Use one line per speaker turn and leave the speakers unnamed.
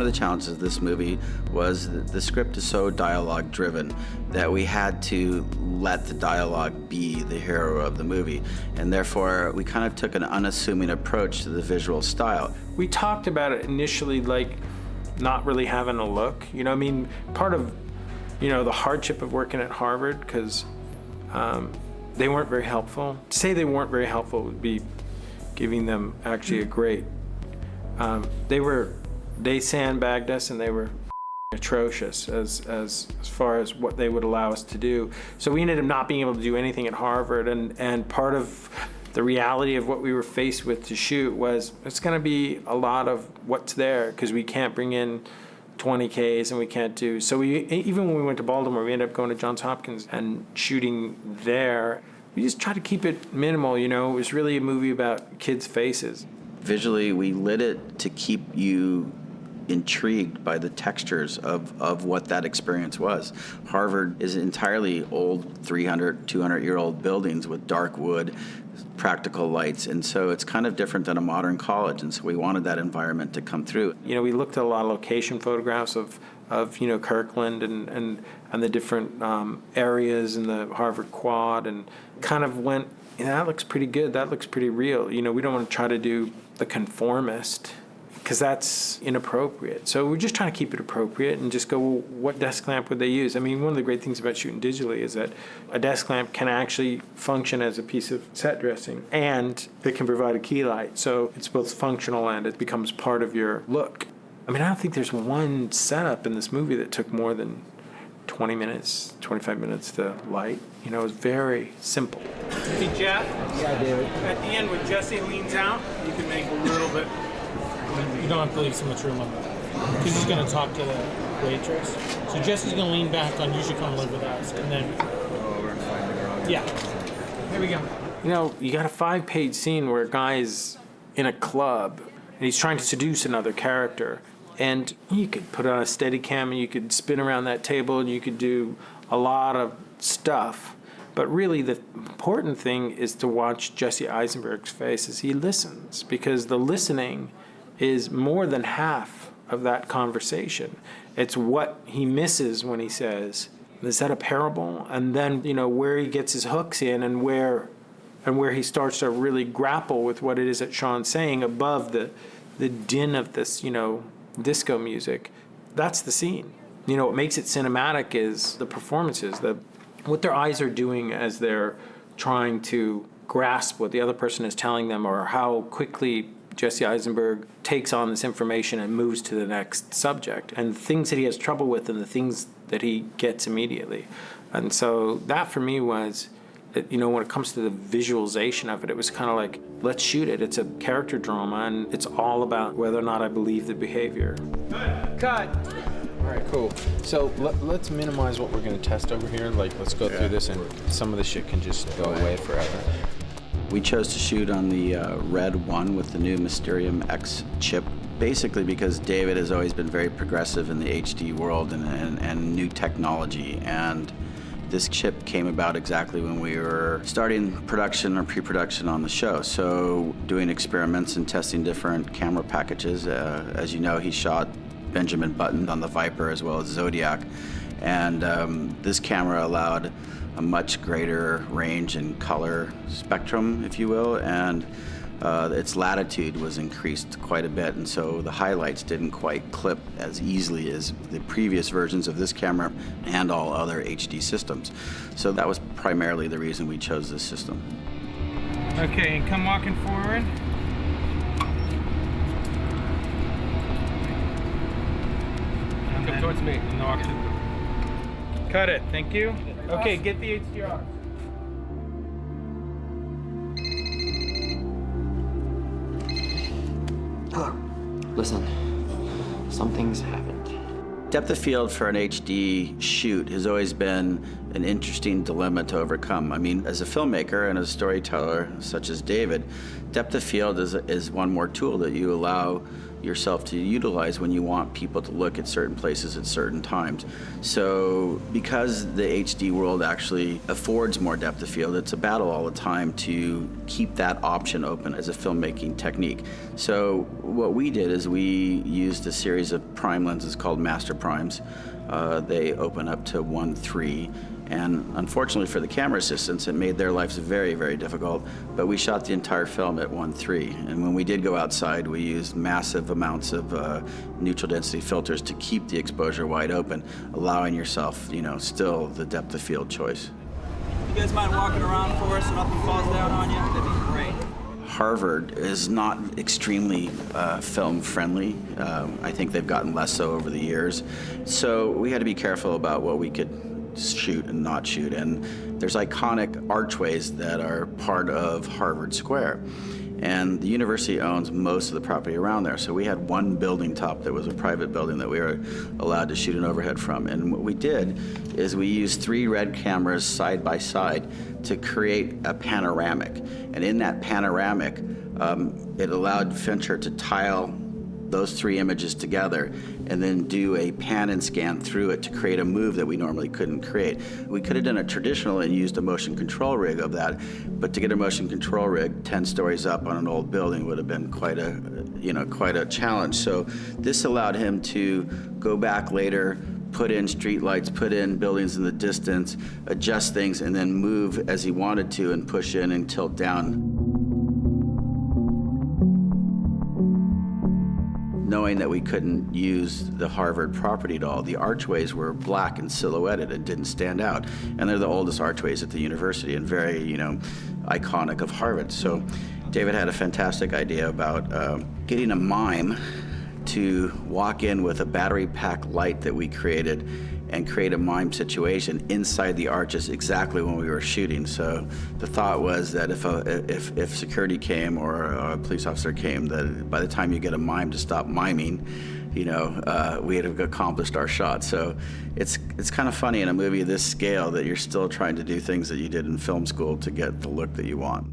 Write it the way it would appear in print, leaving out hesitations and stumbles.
the challenges of this movie was that the script is so dialogue-driven that we had to let the dialogue be the hero of the movie. And therefore, we kind of took an unassuming approach to the visual style.
We talked about it initially like not really having a look. You know, I mean, part of, you know, the hardship of working at Harvard, because they weren't very helpful. To say they weren't very helpful would be giving them actually a great. They sandbagged us, and they were atrocious as far as what they would allow us to do. So we ended up not being able to do anything at Harvard, and part of the reality of what we were faced with to shoot was it's going to be a lot of what's there, because we can't bring in 20Ks and we can't do. So even when we went to Baltimore, we ended up going to Johns Hopkins and shooting there. We just tried to keep it minimal, you know. It was really a movie about kids' faces.
Visually, we lit it to keep you intrigued by the textures of what that experience was. Harvard is entirely old 300, 200-year-old buildings with dark wood, practical lights, and so it's kind of different than a modern college, and so we wanted that environment to come through.
You know, we looked at a lot of location photographs of you know, Kirkland and the different areas in the Harvard Quad, and kind of went, you know, that looks pretty good, that looks pretty real. You know, we don't want to try to do the conformist, because that's inappropriate. So we're just trying to keep it appropriate and just go, well, what desk lamp would they use? I mean, one of the great things about shooting digitally is that a desk lamp can actually function as a piece of set dressing, and it can provide a key light. So it's both functional and it becomes part of your look. I mean, I don't think there's one setup in this movie that took more than 20 minutes, 25 minutes to light. You know, it was very simple. Hey, Jeff?
Yeah, David.
At the end, when Jesse leans out, you can make a little bit.
You don't have to leave so much room on that. Because he's going to talk to the waitress. So Jesse's going to lean back on, you should come live with us. And then...
Oh, we're finding the wrong.
Yeah. Here we go.
You know, you got a 5-page scene where a guy's in a club and he's trying to seduce another character. And you could put on a Steadicam and you could spin around that table and you could do a lot of stuff. But really, the important thing is to watch Jesse Eisenberg's face as he listens, because the listening is more than half of that conversation. It's what he misses when he says, is that a parable? And then, you know, where he gets his hooks in and where he starts to really grapple with what it is that Sean's saying above the din of this, you know, disco music. That's the scene. You know, what makes it cinematic is the performances, what their eyes are doing as they're trying to grasp what the other person is telling them, or how quickly Jesse Eisenberg takes on this information and moves to the next subject, and the things that he has trouble with and the things that he gets immediately. And so that for me was, you know, when it comes to the visualization of it, it was kind of like, let's shoot it. It's a character drama, and it's all about whether or not I believe the behavior. Cut.
All right, cool. So let's minimize what we're going to test over here. Like, let's go through this, and some of the shit can just go away forever.
We chose to shoot on the Red 1 with the new Mysterium X chip, basically because David has always been very progressive in the HD world and new technology. And this chip came about exactly when we were starting production or pre-production on the show. So doing experiments and testing different camera packages. As you know, he shot Benjamin Button on the Viper as well as Zodiac. And this camera allowed a much greater range and color spectrum, if you will, and its latitude was increased quite a bit, and so the highlights didn't quite clip as easily as the previous versions of this camera and all other HD systems. So that was primarily the reason we chose this system.
Okay, and come walking forward.
Come towards me. And walk to...
Cut it, thank you. Okay, get the HDR.
Listen, something's happened.
Depth of field for an HD shoot has always been an interesting dilemma to overcome. I mean, as a filmmaker and as a storyteller such as David, depth of field is one more tool that you allow yourself to utilize when you want people to look at certain places at certain times. So because the HD world actually affords more depth of field, it's a battle all the time to keep that option open as a filmmaking technique. So what we did is we used a series of prime lenses called master primes. They open up to 1.3. And unfortunately for the camera assistants, it made their lives very, very difficult. But we shot the entire film at 1.3. And when we did go outside, we used massive amounts of neutral density filters to keep the exposure wide open, allowing yourself, still the depth of field choice.
You guys mind walking around for us so nothing falls down on you? That'd be great.
Harvard is not extremely film friendly. I think they've gotten less so over the years. So we had to be careful about what we could shoot and not shoot. And there's iconic archways that are part of Harvard Square. And the university owns most of the property around there. So we had one building top that was a private building that we were allowed to shoot an overhead from. And what we did is we used 3 red cameras side by side to create a panoramic. And in that panoramic, it allowed Fincher to tile those 3 images together and then do a pan and scan through it to create a move that we normally couldn't create. We could have done it traditional and used a motion control rig of that, but to get a motion control rig 10 stories up on an old building would have been quite a challenge. So this allowed him to go back later, put in street lights, put in buildings in the distance, adjust things, and then move as he wanted to and push in and tilt down. Knowing that we couldn't use the Harvard property at all, the archways were black and silhouetted and didn't stand out. And they're the oldest archways at the university and very, iconic of Harvard. So David had a fantastic idea about getting a mime to walk in with a battery pack light that we created and create a mime situation inside the arches exactly when we were shooting. So the thought was that if security came or a police officer came, that by the time you get a mime to stop miming, we had accomplished our shot. So it's kind of funny in a movie of this scale that you're still trying to do things that you did in film school to get the look that you want.